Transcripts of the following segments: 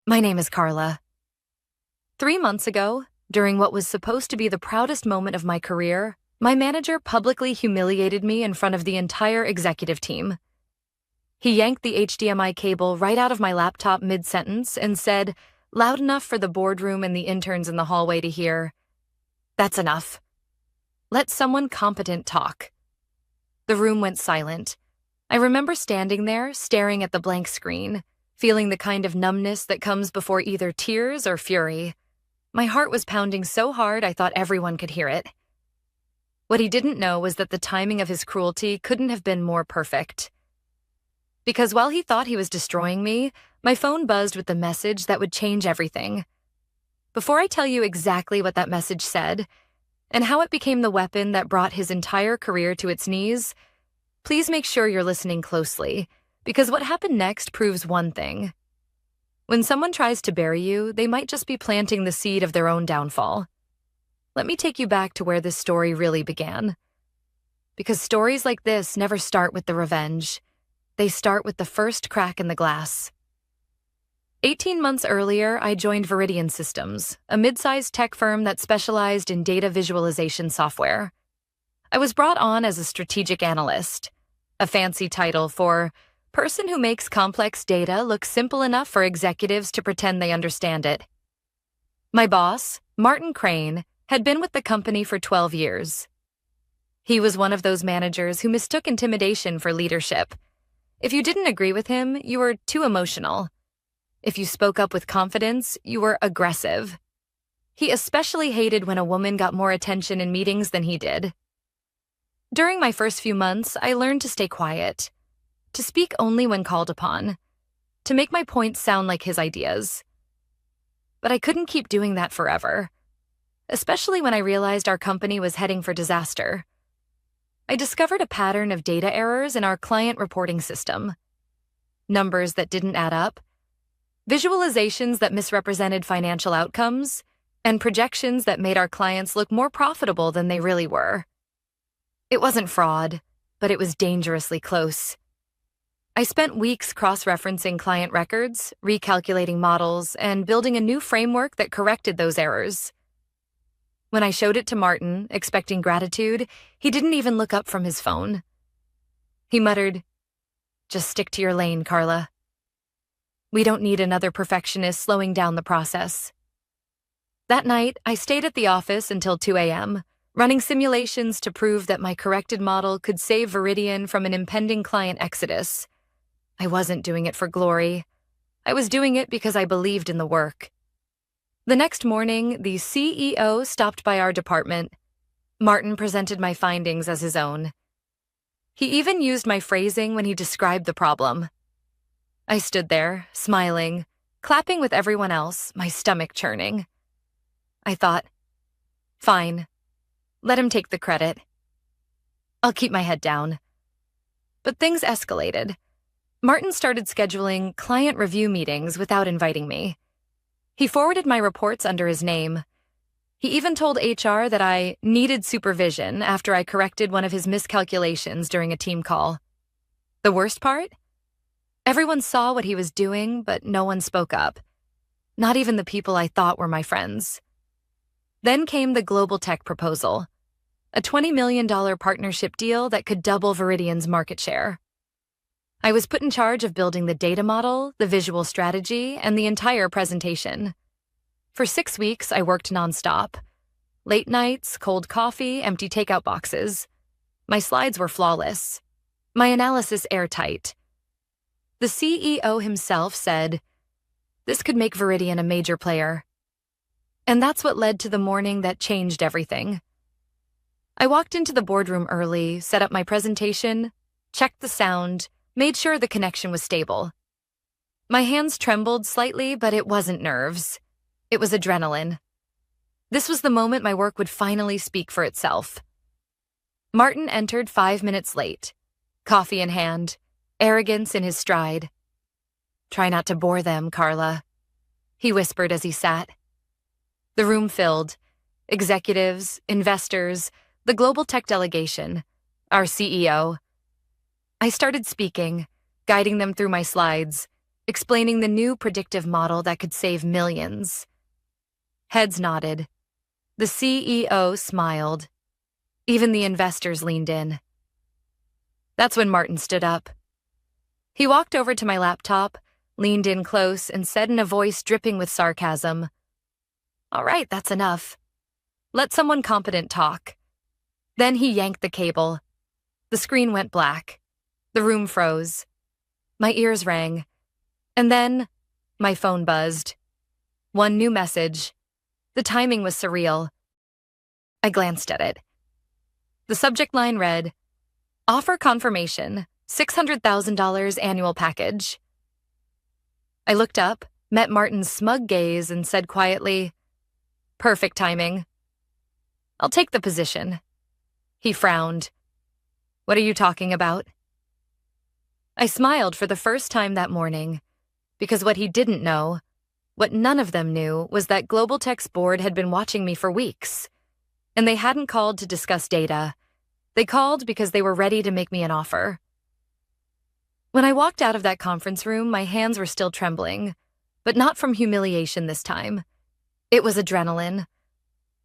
My name is Carla. 3 months ago, during what was supposed to be the proudest moment of my career, my manager publicly humiliated me in front of the entire executive team. He yanked the HDMI cable right out of my laptop mid-sentence and said, loud enough for the boardroom and the interns in the hallway to hear, "That's enough. Let someone competent talk." The room went silent. I remember standing there, staring at the blank screen, feeling the kind of numbness that comes before either tears or fury. My heart was pounding so hard I thought everyone could hear it. What he didn't know was that the timing of his cruelty couldn't have been more perfect. Because while he thought he was destroying me, my phone buzzed with the message that would change everything. Before I tell you exactly what that message said, and how it became the weapon that brought his entire career to its knees, please make sure you're listening closely, because what happened next proves one thing. When someone tries to bury you, they might just be planting the seed of their own downfall. Let me take you back to where this story really began. Because stories like this never start with the revenge. They start with the first crack in the glass. 18 months earlier, I joined Vidian Systems, a mid-sized tech firm that specialized in data visualization software. I was brought on as a strategic analyst, a fancy title for person who makes complex data look simple enough for executives to pretend they understand it. My boss, Martin Crane, had been with the company for 12 years. He was one of those managers who mistook intimidation for leadership. If you didn't agree with him, you were too emotional. If you spoke up with confidence, you were aggressive. He especially hated when a woman got more attention in meetings than he did. During my first few months, I learned to stay quiet, to speak only when called upon, to make my points sound like his ideas. But I couldn't keep doing that forever, especially when I realized our company was heading for disaster. I discovered a pattern of data errors in our client reporting system. Numbers that didn't add up, visualizations that misrepresented financial outcomes, and projections that made our clients look more profitable than they really were. It wasn't fraud, but it was dangerously close. I spent weeks cross-referencing client records, recalculating models, and building a new framework that corrected those errors. When I showed it to Martin, expecting gratitude, he didn't even look up from his phone. He muttered, "Just stick to your lane, Carla. We don't need another perfectionist slowing down the process." That night, I stayed at the office until 2 a.m., running simulations to prove that my corrected model could save Vidian from an impending client exodus. I wasn't doing it for glory. I was doing it because I believed in the work. The next morning, the CEO stopped by our department. Martin presented my findings as his own. He even used my phrasing when he described the problem. I stood there, smiling, clapping with everyone else, my stomach churning. I thought, fine, let him take the credit. I'll keep my head down. But things escalated. Martin started scheduling client review meetings without inviting me. He forwarded my reports under his name. He even told HR that I needed supervision after I corrected one of his miscalculations during a team call. The worst part? Everyone saw what he was doing, but no one spoke up. Not even the people I thought were my friends. Then came the global tech proposal, a $20 million partnership deal that could double Vidian's market share. I was put in charge of building the data model, the visual strategy, and the entire presentation. For 6 weeks, I worked nonstop. Late nights, cold coffee, empty takeout boxes. My slides were flawless. My analysis airtight. The CEO himself said, "This could make Vidian a major player." And that's what led to the morning that changed everything. I walked into the boardroom early, set up my presentation, checked the sound, made sure the connection was stable. My hands trembled slightly, but it wasn't nerves. It was adrenaline. This was the moment my work would finally speak for itself. Martin entered 5 minutes late, coffee in hand, arrogance in his stride. "Try not to bore them, Carla," he whispered as he sat. The room filled. Executives, investors, the global tech delegation, our CEO. I started speaking, guiding them through my slides, explaining the new predictive model that could save millions. Heads nodded. The CEO smiled. Even the investors leaned in. That's when Martin stood up. He walked over to my laptop, leaned in close, and said in a voice dripping with sarcasm, "All right, that's enough. Let someone competent talk." Then he yanked the cable. The screen went black. The room froze. My ears rang. And then, my phone buzzed. One new message. The timing was surreal. I glanced at it. The subject line read, "Offer confirmation, $600,000 annual package." I looked up, met Martin's smug gaze, and said quietly, "Perfect timing. I'll take the position." He frowned. "What are you talking about?" I smiled for the first time that morning, because what he didn't know, what none of them knew, was that Global Tech's board had been watching me for weeks, and they hadn't called to discuss data. They called because they were ready to make me an offer. When I walked out of that conference room, my hands were still trembling, but not from humiliation this time. It was adrenaline.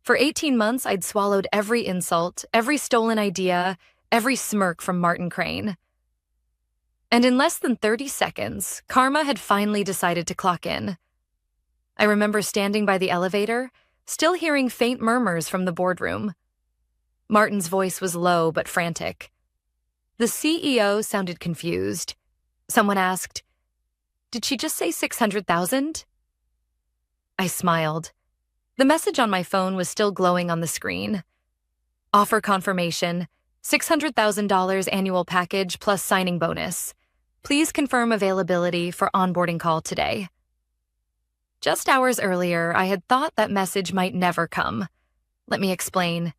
For 18 months, I'd swallowed every insult, every stolen idea, every smirk from Martin Crane. And in less than 30 seconds, karma had finally decided to clock in. I remember standing by the elevator, still hearing faint murmurs from the boardroom. Martin's voice was low but frantic. The CEO sounded confused. Someone asked, "Did she just say 600,000?" I smiled. The message on my phone was still glowing on the screen. Offer confirmation, $600,000 annual package plus signing bonus. Please confirm availability for onboarding call today. Just hours earlier, I had thought that message might never come. Let me explain.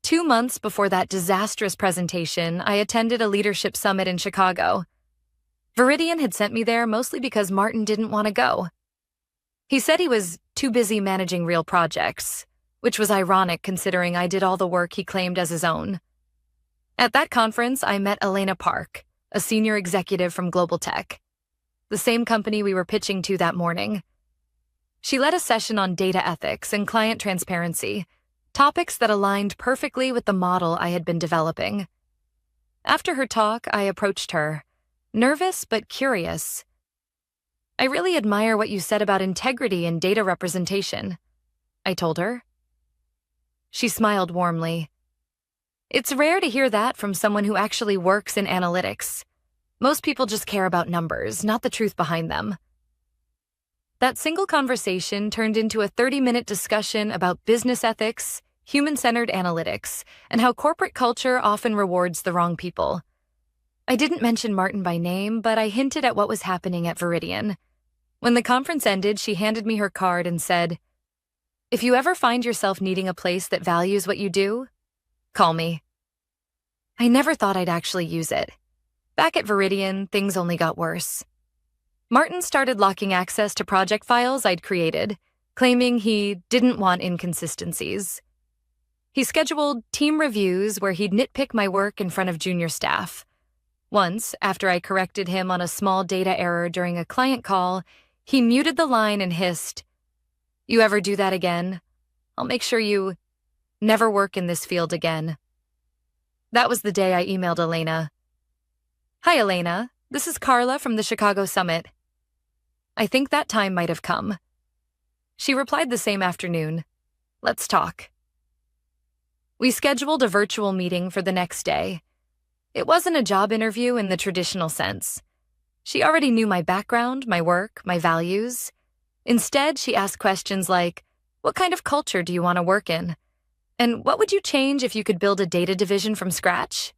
2 months before that disastrous presentation, I attended a leadership summit in Chicago. Vidian had sent me there mostly because Martin didn't want to go. He said he was too busy managing real projects, which was ironic considering I did all the work he claimed as his own. At that conference, I met Elena Park, a senior executive from Global Tech, the same company we were pitching to that morning. She led a session on data ethics and client transparency, topics that aligned perfectly with the model I had been developing. After her talk, I approached her, nervous but curious. "I really admire what you said about integrity and data representation," I told her. She smiled warmly. "It's rare to hear that from someone who actually works in analytics. Most people just care about numbers, not the truth behind them." That single conversation turned into a 30-minute discussion about business ethics, human-centered analytics, and how corporate culture often rewards the wrong people. I didn't mention Martin by name, but I hinted at what was happening at Vidian. When the conference ended, she handed me her card and said, "If you ever find yourself needing a place that values what you do, call me." I never thought I'd actually use it. Back at Vidian, things only got worse. Martin started locking access to project files I'd created, claiming he didn't want inconsistencies. He scheduled team reviews where he'd nitpick my work in front of junior staff. Once, after I corrected him on a small data error during a client call, he muted the line and hissed, "You ever do that again? I'll make sure you never work in this field again." That was the day I emailed Elena. "Hi, Elena. This is Carla from the Chicago Summit." I think that time might have come. She replied the same afternoon. "Let's talk." We scheduled a virtual meeting for the next day. It wasn't a job interview in the traditional sense. She already knew my background, my work, my values. Instead, she asked questions like, "What kind of culture do you want to work in? And what would you change if you could build a data division from scratch?"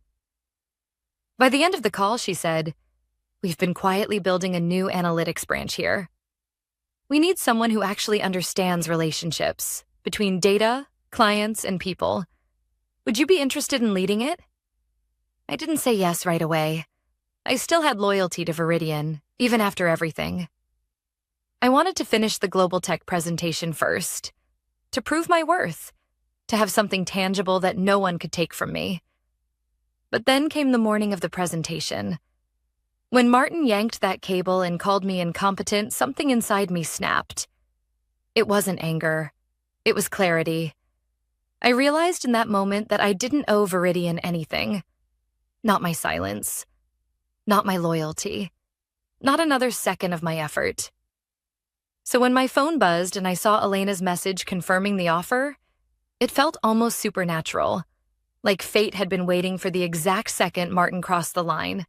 By the end of the call, she said, "We've been quietly building a new analytics branch here. We need someone who actually understands relationships between data, clients, and people. Would you be interested in leading it?" I didn't say yes right away. I still had loyalty to Vidian, even after everything. I wanted to finish the Global Tech presentation first, to prove my worth, to have something tangible that no one could take from me. But then came the morning of the presentation. When Martin yanked that cable and called me incompetent, something inside me snapped. It wasn't anger. It was clarity. I realized in that moment that I didn't owe Vidian anything. Not my silence. Not my loyalty. Not another second of my effort. So when my phone buzzed and I saw Elena's message confirming the offer, it felt almost supernatural, like fate had been waiting for the exact second Martin crossed the line.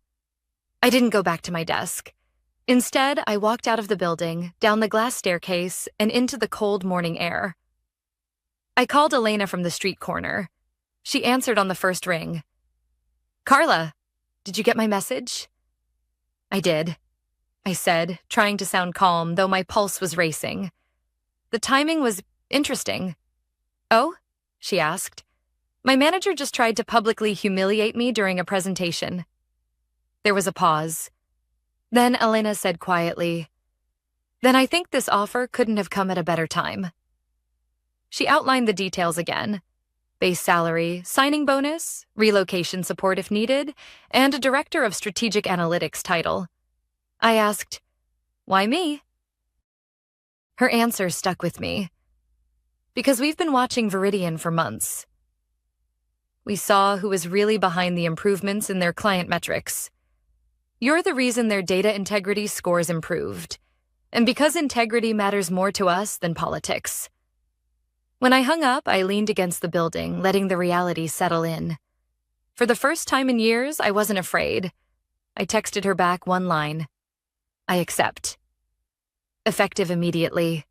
I didn't go back to my desk. Instead, I walked out of the building, down the glass staircase, and into the cold morning air. I called Elena from the street corner. She answered on the first ring. "Carla, did you get my message?" "I did," I said, trying to sound calm, though my pulse was racing. The timing was interesting. "Oh?" she asked. "My manager just tried to publicly humiliate me during a presentation." There was a pause. Then Elena said quietly, "Then I think this offer couldn't have come at a better time." She outlined the details again. Base salary, signing bonus, relocation support if needed, and a Director of Strategic Analytics title. I asked, "Why me?" Her answer stuck with me. "Because we've been watching Vidian for months. We saw who was really behind the improvements in their client metrics. You're the reason their data integrity scores improved. And because integrity matters more to us than politics." When I hung up, I leaned against the building, letting the reality settle in. For the first time in years, I wasn't afraid. I texted her back one line. "I accept." Effective immediately.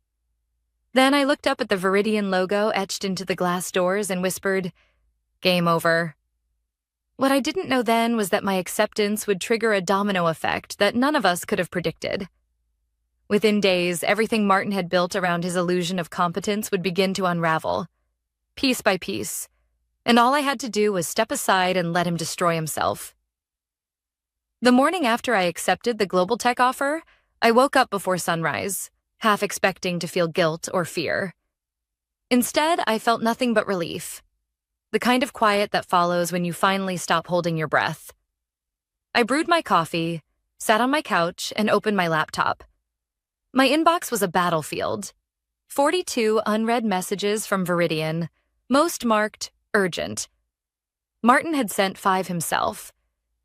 Then I looked up at the Vidian logo etched into the glass doors and whispered, "Game over." What I didn't know then was that my acceptance would trigger a domino effect that none of us could have predicted. Within days, everything Martin had built around his illusion of competence would begin to unravel, piece by piece, and all I had to do was step aside and let him destroy himself. The morning after I accepted the global tech offer, I woke up before sunrise, half expecting to feel guilt or fear. Instead, I felt nothing but relief. The kind of quiet that follows when you finally stop holding your breath. I brewed my coffee, sat on my couch, and opened my laptop. My inbox was a battlefield. 42 unread messages from Vidian, most marked urgent. Martin had sent 5 himself,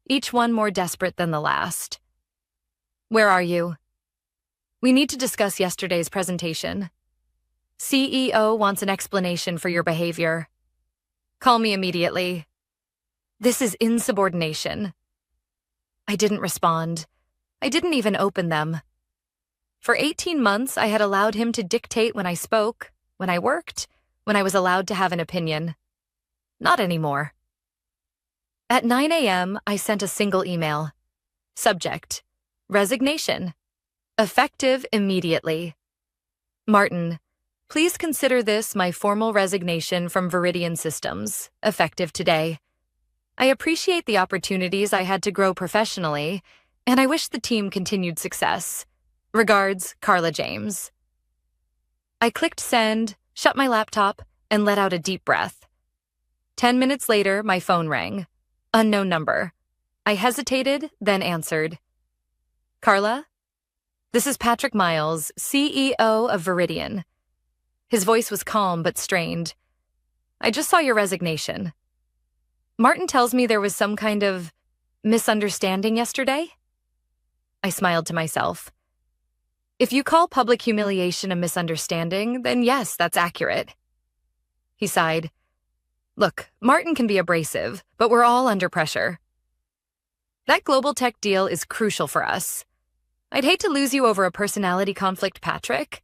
each one more desperate than the last. "Where are you? We need to discuss yesterday's presentation. CEO wants an explanation for your behavior. Call me immediately. This is insubordination." I didn't respond. I didn't even open them. For 18 months, I had allowed him to dictate when I spoke, when I worked, when I was allowed to have an opinion. Not anymore. At 9 a.m., I sent a single email. Subject: Resignation. Effective immediately. Martin, please consider this my formal resignation from Vidian Systems, effective today. I appreciate the opportunities I had to grow professionally, and I wish the team continued success. Regards, Carla James. I clicked send, shut my laptop, and let out a deep breath. 10 minutes later, my phone rang. Unknown number. I hesitated, then answered. "Carla? This is Patrick Miles, CEO of Vidian." His voice was calm but strained. "I just saw your resignation. Martin tells me there was some kind of misunderstanding yesterday?" I smiled to myself. "If you call public humiliation a misunderstanding, then yes, that's accurate." He sighed. "Look, Martin can be abrasive, but we're all under pressure. That global tech deal is crucial for us. I'd hate to lose you over a personality conflict, Patrick,"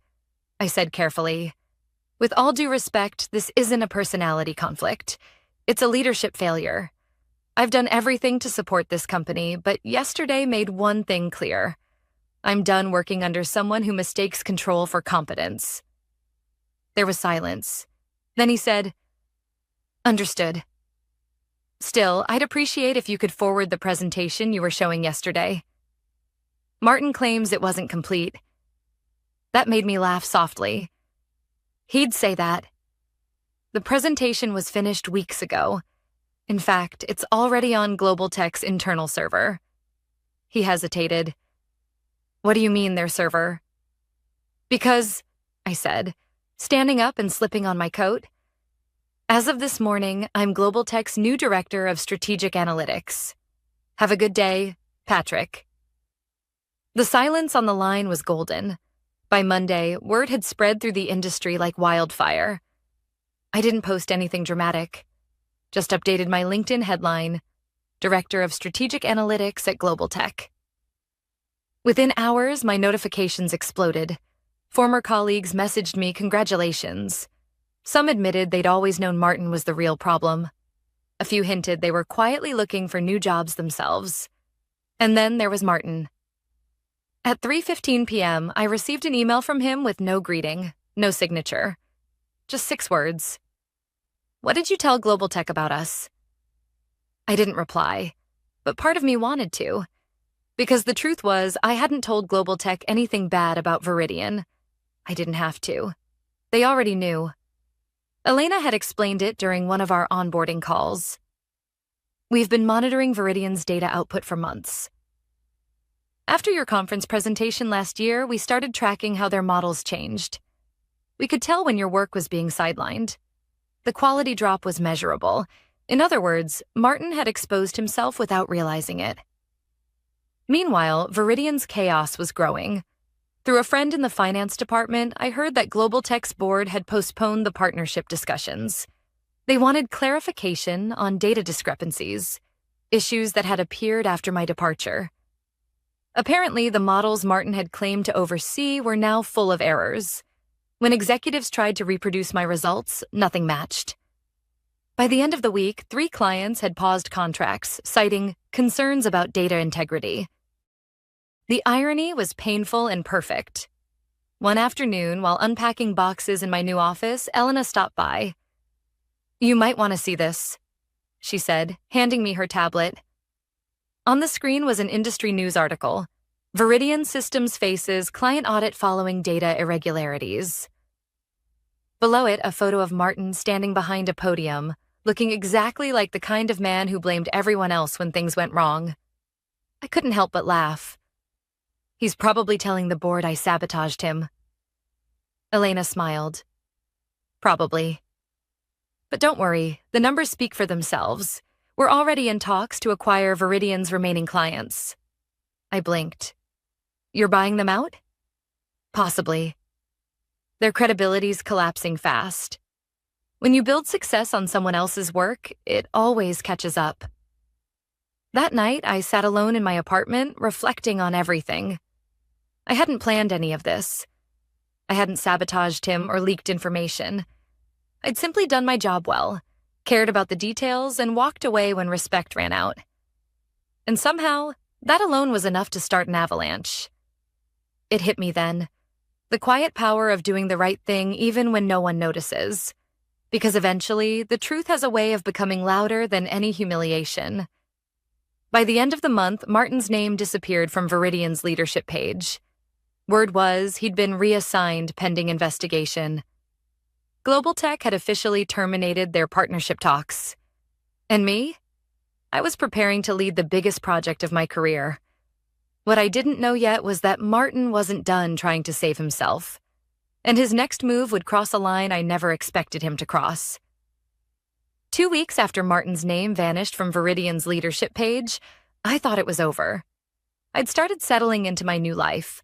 I said carefully. "With all due respect, this isn't a personality conflict. It's a leadership failure. I've done everything to support this company, but yesterday made one thing clear. I'm done working under someone who mistakes control for competence." There was silence. Then he said, "Understood. Still, I'd appreciate if you could forward the presentation you were showing yesterday. Martin claims it wasn't complete." That made me laugh softly. He'd say that. The presentation was finished weeks ago. In fact, it's already on Global Tech's internal server. He hesitated. What do you mean, their server? Because, I said, standing up and slipping on my coat. As of this morning, I'm Global Tech's new Director of Strategic Analytics. Have a good day, Patrick. The silence on the line was golden. By Monday, word had spread through the industry like wildfire. I didn't post anything dramatic. Just updated my LinkedIn headline, Director of Strategic Analytics at Global Tech. Within hours, my notifications exploded. Former colleagues messaged me congratulations. Some admitted they'd always known Martin was the real problem. A few hinted they were quietly looking for new jobs themselves. And then there was Martin. At 3:15 p.m., I received an email from him with no greeting, no signature. Just 6 words. What did you tell Global Tech about us? I didn't reply, but part of me wanted to. Because the truth was, I hadn't told Global Tech anything bad about Vidian. I didn't have to. They already knew. Elena had explained it during one of our onboarding calls. We've been monitoring Vidian's data output for months. After your conference presentation last year, we started tracking how their models changed. We could tell when your work was being sidelined. The quality drop was measurable. In other words, Martin had exposed himself without realizing it. Meanwhile, Vidian's chaos was growing. Through a friend in the finance department, I heard that Global Tech's board had postponed the partnership discussions. They wanted clarification on data discrepancies, issues that had appeared after my departure. Apparently, the models Martin had claimed to oversee were now full of errors. When executives tried to reproduce my results, nothing matched. By the end of the week, 3 clients had paused contracts, citing concerns about data integrity. The irony was painful and perfect. One afternoon, while unpacking boxes in my new office, Elena stopped by. You might want to see this, she said, handing me her tablet. On the screen was an industry news article. Vidian Systems faces client audit following data irregularities. Below it, a photo of Martin standing behind a podium, looking exactly like the kind of man who blamed everyone else when things went wrong. I couldn't help but laugh. He's probably telling the board I sabotaged him. Elena smiled. Probably. But don't worry, the numbers speak for themselves. We're already in talks to acquire Vidian's remaining clients. I blinked. You're buying them out? Possibly. Their credibility's collapsing fast. When you build success on someone else's work, it always catches up. That night, I sat alone in my apartment, reflecting on everything. I hadn't planned any of this. I hadn't sabotaged him or leaked information. I'd simply done my job well, cared about the details, and walked away when respect ran out. And somehow, that alone was enough to start an avalanche. It hit me then. The quiet power of doing the right thing even when no one notices. Because eventually, the truth has a way of becoming louder than any humiliation. By the end of the month, Martin's name disappeared from Vidian's leadership page. Word was he'd been reassigned pending investigation. Global Tech had officially terminated their partnership talks. And me? I was preparing to lead the biggest project of my career. What I didn't know yet was that Martin wasn't done trying to save himself. And his next move would cross a line I never expected him to cross. 2 weeks after Martin's name vanished from Vidian's leadership page, I thought it was over. I'd started settling into my new life.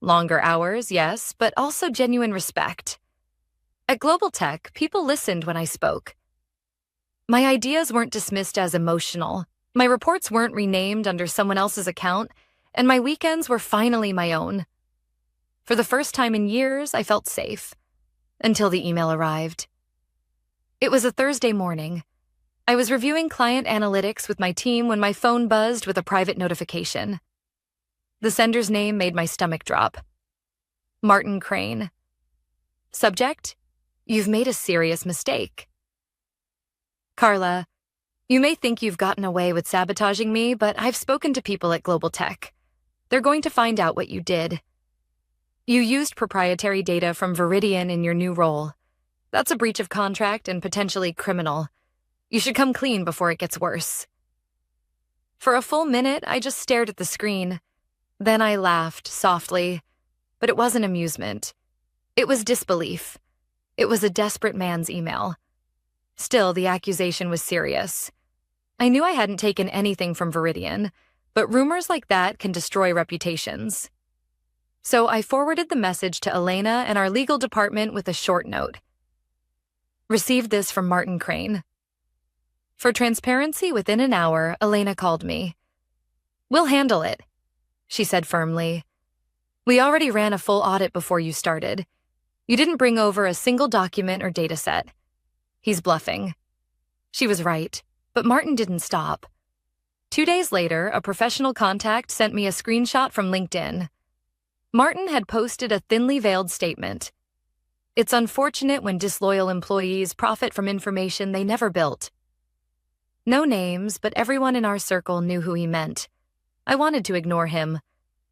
Longer hours, yes, but also genuine respect. At Global Tech, people listened when I spoke. My ideas weren't dismissed as emotional, my reports weren't renamed under someone else's account, and my weekends were finally my own. For the first time in years, I felt safe. Until the email arrived. It was a Thursday morning. I was reviewing client analytics with my team when my phone buzzed with a private notification. The sender's name made my stomach drop. Martin Crane. Subject: You've made a serious mistake. Carla, you may think you've gotten away with sabotaging me, but I've spoken to people at Global Tech. They're going to find out what you did. You used proprietary data from Vidian in your new role. That's a breach of contract and potentially criminal. You should come clean before it gets worse. For a full minute, I just stared at the screen. Then I laughed softly, but it wasn't amusement. It was disbelief. It was a desperate man's email. Still, the accusation was serious. I knew I hadn't taken anything from Vidian, but rumors like that can destroy reputations. So I forwarded the message to Elena and our legal department with a short note. Received this from Martin Crane. For transparency, within an hour, Elena called me. "We'll handle it," she said firmly. "We already ran a full audit before you started. You didn't bring over a single document or data set. He's bluffing." She was right, but Martin didn't stop. 2 days later, a professional contact sent me a screenshot from LinkedIn. Martin had posted a thinly veiled statement. "It's unfortunate when disloyal employees profit from information they never built." No names, but everyone in our circle knew who he meant. I wanted to ignore him,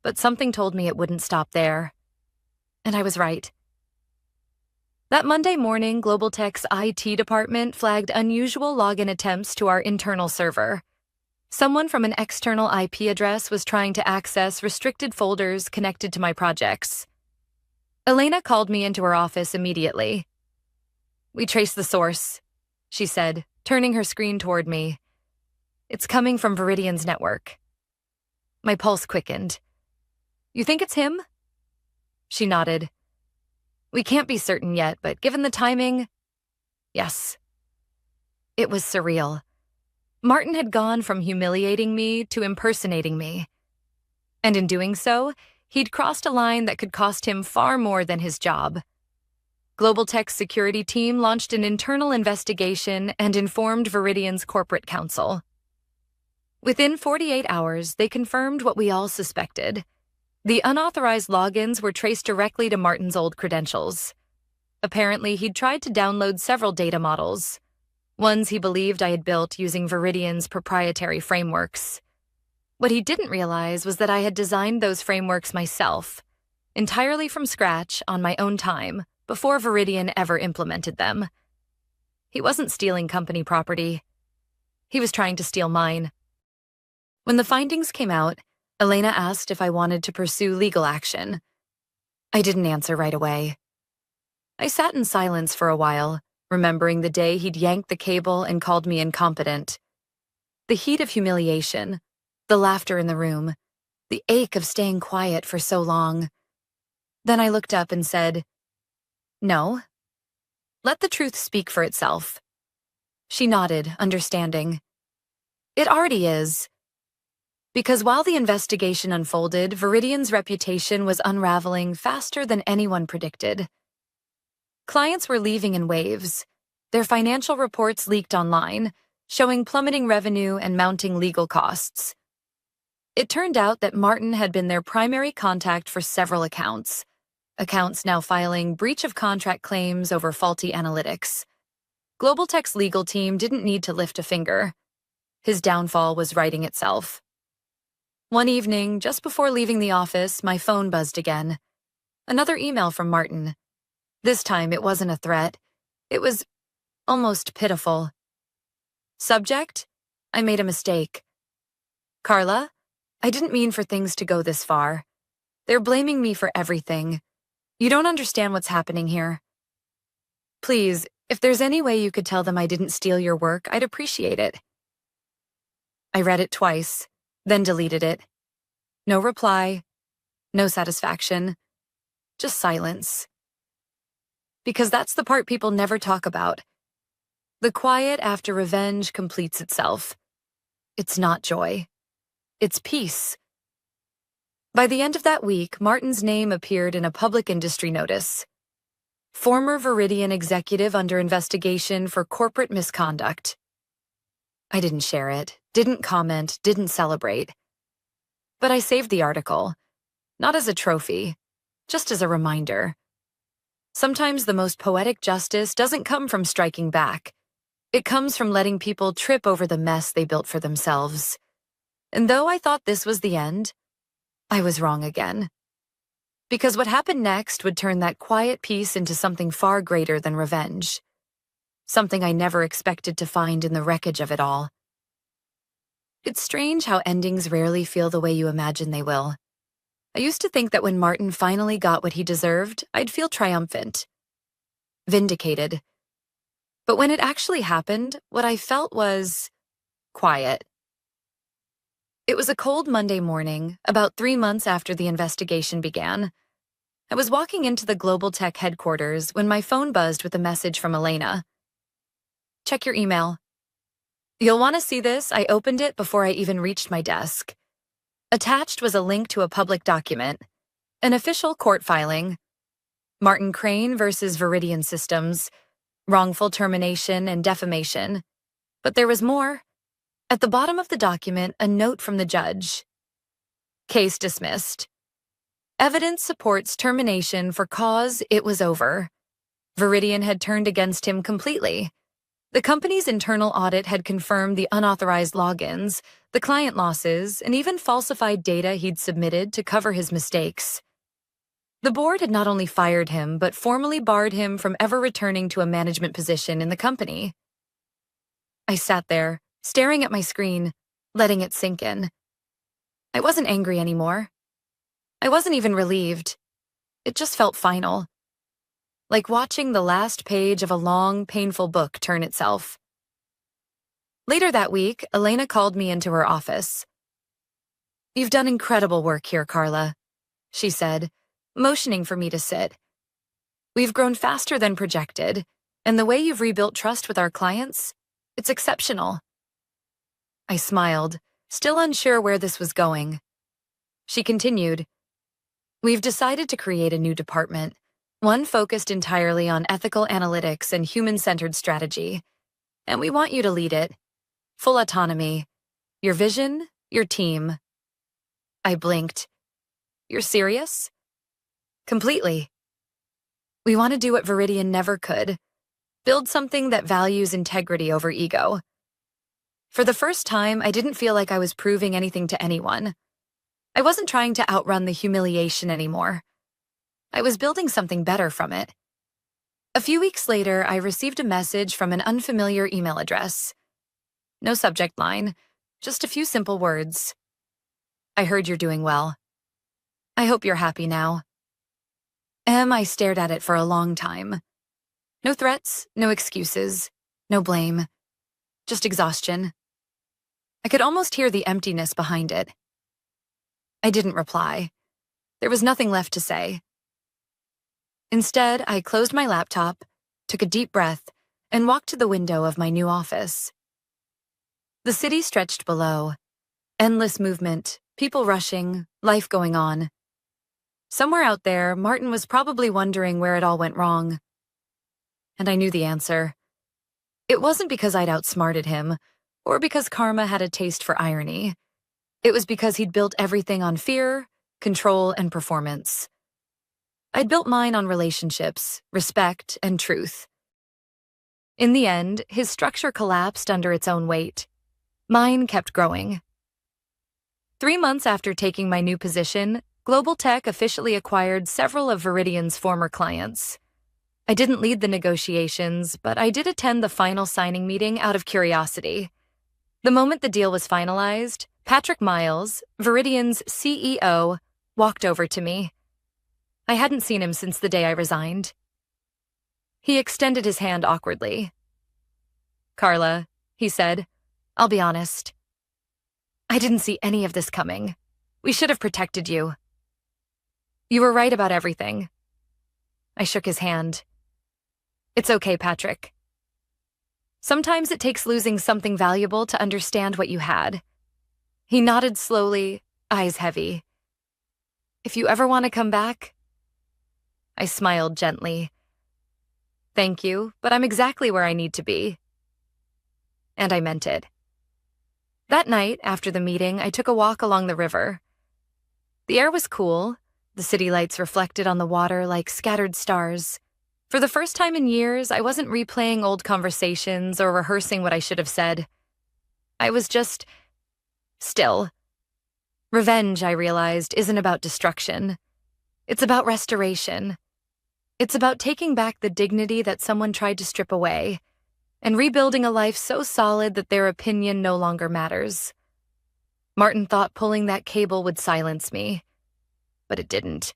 but something told me it wouldn't stop there. And I was right. That Monday morning, Global Tech's IT department flagged unusual login attempts to our internal server. Someone from an external IP address was trying to access restricted folders connected to my projects. Elena called me into her office immediately. "We traced the source," she said, turning her screen toward me. "It's coming from Vidian's network." My pulse quickened. "You think it's him?" She nodded. "We can't be certain yet, but given the timing, yes." It was surreal. Martin had gone from humiliating me to impersonating me. And in doing so, he'd crossed a line that could cost him far more than his job. Global Tech's security team launched an internal investigation and informed Vidian's corporate counsel. Within 48 hours, they confirmed what we all suspected. The unauthorized logins were traced directly to Martin's old credentials. Apparently, he'd tried to download several data models, ones he believed I had built using Vidian's proprietary frameworks. What he didn't realize was that I had designed those frameworks myself, entirely from scratch on my own time, before Vidian ever implemented them. He wasn't stealing company property. He was trying to steal mine. When the findings came out, Elena asked if I wanted to pursue legal action. I didn't answer right away. I sat in silence for a while, remembering the day he'd yanked the cable and called me incompetent. The heat of humiliation, the laughter in the room, the ache of staying quiet for so long. Then I looked up and said, "No. Let the truth speak for itself." She nodded, understanding. "It already is." Because while the investigation unfolded, Vidian's reputation was unraveling faster than anyone predicted. Clients were leaving in waves. Their financial reports leaked online, showing plummeting revenue and mounting legal costs. It turned out that Martin had been their primary contact for several accounts now filing breach of contract claims over faulty analytics. Global Tech's legal team didn't need to lift a finger. His downfall was writing itself. One evening, just before leaving the office, my phone buzzed again. Another email from Martin. This time, it wasn't a threat. It was almost pitiful. Subject: I made a mistake. "Carla, I didn't mean for things to go this far. They're blaming me for everything. You don't understand what's happening here. Please, if there's any way you could tell them I didn't steal your work, I'd appreciate it." I read it twice, then deleted it. No reply, no satisfaction, just silence. Because that's the part people never talk about. The quiet after revenge completes itself. It's not joy. It's peace. By the end of that week, Martin's name appeared in a public industry notice. Former Vidian executive under investigation for corporate misconduct. I didn't share it, didn't comment, didn't celebrate. But I saved the article, not as a trophy, just as a reminder. Sometimes the most poetic justice doesn't come from striking back. It comes from letting people trip over the mess they built for themselves. And though I thought this was the end, I was wrong again. Because what happened next would turn that quiet peace into something far greater than revenge. Something I never expected to find in the wreckage of it all. It's strange how endings rarely feel the way you imagine they will. I used to think that when Martin finally got what he deserved, I'd feel triumphant, vindicated. But when it actually happened, what I felt was quiet. It was a cold Monday morning, about 3 months after the investigation began. I was walking into the Global Tech headquarters when my phone buzzed with a message from Elena. Check your email. You'll want to see this. I opened it before I even reached my desk. Attached was a link to a public document, an official court filing. Martin Crane versus Vidian Systems, wrongful termination and defamation. But there was more. At the bottom of the document, a note from the judge. Case dismissed. Evidence supports termination for cause it was over. Vidian had turned against him completely. The company's internal audit had confirmed the unauthorized logins, the client losses, and even falsified data he'd submitted to cover his mistakes. The board had not only fired him, but formally barred him from ever returning to a management position in the company. I sat there, staring at my screen, letting it sink in. I wasn't angry anymore. I wasn't even relieved. It just felt final. Like watching the last page of a long, painful book turn itself. Later that week, Elena called me into her office. "You've done incredible work here, Carla," she said, motioning for me to sit. "We've grown faster than projected, and the way you've rebuilt trust with our clients, it's exceptional." I smiled, still unsure where this was going. She continued, "We've decided to create a new department, one focused entirely on ethical analytics and human-centered strategy. And we want you to lead it. Full autonomy. Your vision, your team." I blinked. "You're serious?" "Completely. We want to do what Vidian never could. Build something that values integrity over ego." For the first time, I didn't feel like I was proving anything to anyone. I wasn't trying to outrun the humiliation anymore. I was building something better from it. A few weeks later, I received a message from an unfamiliar email address. No subject line, just a few simple words. "I heard you're doing well. I hope you're happy now." I stared at it for a long time. No threats, no excuses, no blame. Just exhaustion. I could almost hear the emptiness behind it. I didn't reply. There was nothing left to say. Instead, I closed my laptop, took a deep breath, and walked to the window of my new office. The city stretched below. Endless movement, people rushing, life going on. Somewhere out there, Martin was probably wondering where it all went wrong. And I knew the answer. It wasn't because I'd outsmarted him, or because karma had a taste for irony. It was because he'd built everything on fear, control, and performance. I'd built mine on relationships, respect, and truth. In the end, his structure collapsed under its own weight. Mine kept growing. 3 months after taking my new position, Global Tech officially acquired several of Vidian's former clients. I didn't lead the negotiations, but I did attend the final signing meeting out of curiosity. The moment the deal was finalized, Patrick Miles, Vidian's CEO, walked over to me. I hadn't seen him since the day I resigned. He extended his hand awkwardly. "Carla," he said, "I'll be honest. I didn't see any of this coming. We should have protected you." "You were right about everything." I shook his hand. "It's okay, Patrick. Sometimes it takes losing something valuable to understand what you had." He nodded slowly, eyes heavy. "If you ever want to come back..." I smiled gently. "Thank you, but I'm exactly where I need to be." And I meant it. That night, after the meeting, I took a walk along the river. The air was cool. The city lights reflected on the water like scattered stars. For the first time in years, I wasn't replaying old conversations or rehearsing what I should have said. I was just still. Revenge, I realized, isn't about destruction. It's about restoration. It's about taking back the dignity that someone tried to strip away, and rebuilding a life so solid that their opinion no longer matters. Martin thought pulling that cable would silence me, but it didn't.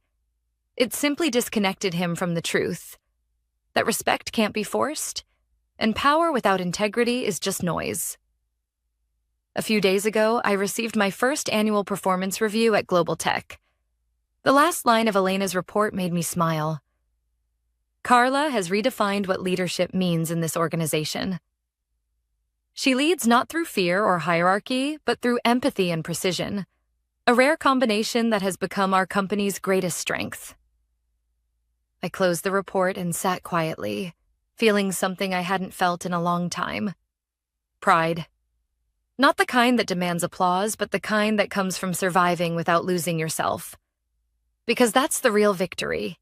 It simply disconnected him from the truth that respect can't be forced, and power without integrity is just noise. A few days ago, I received my first annual performance review at Global Tech. The last line of Elena's report made me smile. Carla has redefined what leadership means in this organization. She leads not through fear or hierarchy, but through empathy and precision, a rare combination that has become our company's greatest strength. I closed the report and sat quietly, feeling something I hadn't felt in a long time. Pride. Not the kind that demands applause, but the kind that comes from surviving without losing yourself. Because that's the real victory.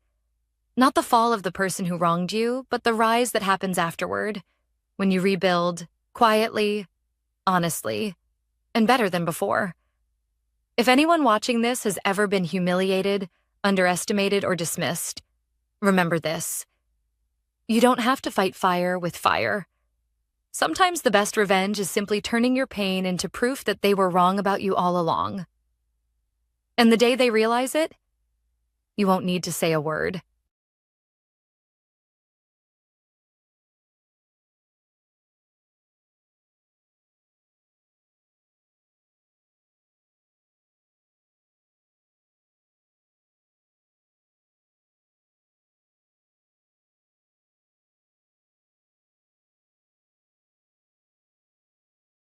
Not the fall of the person who wronged you, but the rise that happens afterward, when you rebuild, quietly, honestly, and better than before. If anyone watching this has ever been humiliated, underestimated, or dismissed, remember this. You don't have to fight fire with fire. Sometimes the best revenge is simply turning your pain into proof that they were wrong about you all along. And the day they realize it, you won't need to say a word.